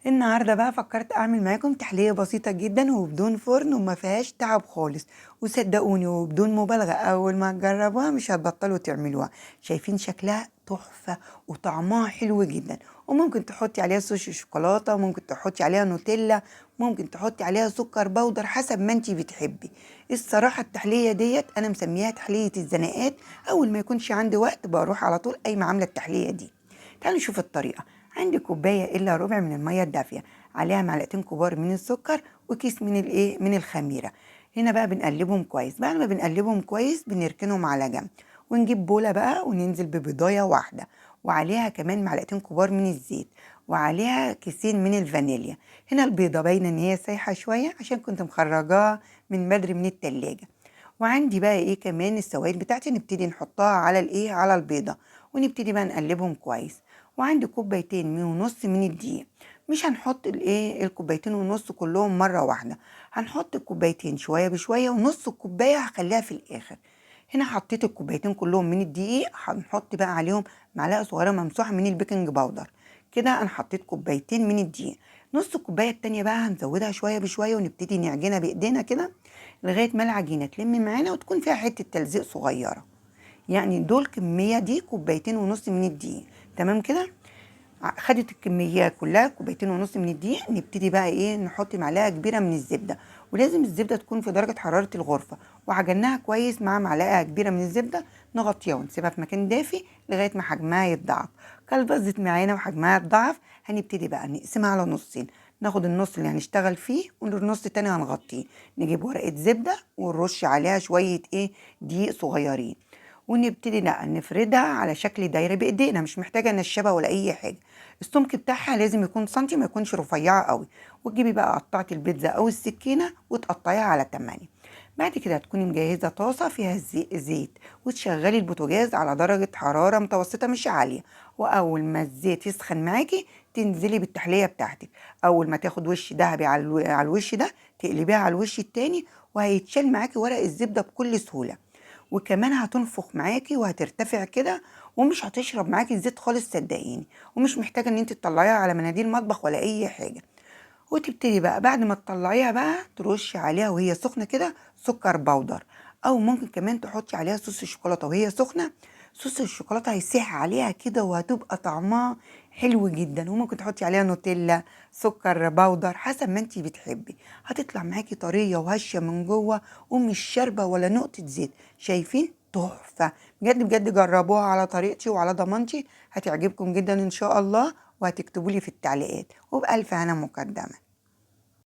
النهارده بقى فكرت اعمل معاكم تحلية بسيطة جدا وبدون فرن وما فيهاش تعب خالص. وصدقوني وبدون مبالغة اول ما تجربوها مش هتبطلوا تعملوها. شايفين شكلها تحفة وطعمها حلو جدا. وممكن تحطي عليها صوص شوكولاتة، ممكن تحطي عليها نوتيلا، ممكن تحطي عليها سكر بودر حسب ما انتي بتحبي. الصراحة التحلية ديت انا مسميها تحلية الزناقات. اول ما يكونش عندي وقت بروح على طول قايمة عاملة التحلية دي. تعالوا نشوف الطريقة. عندي كوباية إلا ربع من المية الدافية، عليها معلقتين كبار من السكر وكيس من الخميرة. هنا بقى بنقلبهم كويس. بعد ما بنقلبهم كويس بنركنهم على جنب، ونجيب بولة بقى وننزل ببيضاية واحدة، وعليها كمان معلقتين كبار من الزيت، وعليها كيسين من الفانيليا. هنا البيضة باينة ان هي سايحة شوية عشان كنت مخرجاها من بدري من التلاجة. وعندي بقى ايه كمان السوائل بتاعتي نبتدي نحطها على الايه على البيضة، ونبتدي بقى نقلبهم كويس. وعندي كوبايتين ونص من الدقيق. مش هنحط الايه الكوبايتين ونص كلهم مرة واحدة، هنحط الكوبايتين شوية بشوية، ونص الكوباية هخليها في الآخر. هنا حطيت الكوبايتين كلهم من الدقيق، هنحط بقى عليهم معلقة صغيرة ممسوحة من البيكنج باودر. كده انا حطيت كوبايتين من الدقيق. نص الكوباية التانية بقى هنزودها شوية بشوية، ونبتدي نعجنها بإيدينا كده لغاية ما العجينة تلم معانا وتكون فيها حتة تلزيق صغيرة. يعني دول كمية دي كوبايتين ونص من الدقيق. تمام كده. خدت الكمية كلها كوبايتين ونص من الدقيق، نبتدي بقى ايه نحط معلقة كبيرة من الزبدة. ولازم الزبدة تكون في درجة حرارة الغرفة. وعجناها كويس مع معلقة كبيرة من الزبدة. نغطيها ونسيبها في مكان دافي لغاية ما حجمها يتضاعف. كلبزت معانا وحجمها اتضاعف، هنبتدي بقى نقسمها على نصين. ناخد النص اللي هنشتغل فيه والنص التاني هنغطيه. نجيب ورقة زبدة ونرش عليها شوية ايه دقيق صغيرين، ونبتدي لا نفردها على شكل دايره بايدينا، مش محتاجه نشابه ولا اي حاجه. السمك بتاعها لازم يكون سنتي، ما يكونش رفيعه قوي. وتجيبي بقى قطعه البيتزا او السكينه وتقطعيها على 8. بعد كده هتكوني مجهزه طاسه فيها زيت، وتشغلي البوتاجاز على درجه حراره متوسطه مش عاليه. واول ما الزيت يسخن معاكي تنزلي بالتحليه بتاعتك. اول ما تاخد وش ذهبي على الوش ده تقلبيها على الوش التاني، وهيتشال معاكي ورق الزبده بكل سهوله. وكمان هتنفخ معاكي وهترتفع كده، ومش هتشرب معاكي الزيت خالص صدقيني. ومش محتاجه ان انت تطلعيها على مناديل مطبخ ولا اي حاجه. وتبتدي بقى بعد ما تطلعيها بقى ترشي عليها وهي سخنه كده سكر بودر، او ممكن كمان تحطي عليها صوص الشوكولاته وهي سخنه. صوص الشوكولاته هيسيح عليها كده وهتبقى طعمها حلو جدا. وممكن تحطي عليها نوتيلا، سكر بودر حسب ما انتي بتحبي. هتطلع معاكي طريه وهشه من جوه، ومش شاربه ولا نقطه زيت. شايفين تحفه بجد بجد. جربوها على طريقتي وعلى ضمانتي، هتعجبكم جدا ان شاء الله. وهتكتبوا لي في التعليقات، وبألف هنا مقدمه.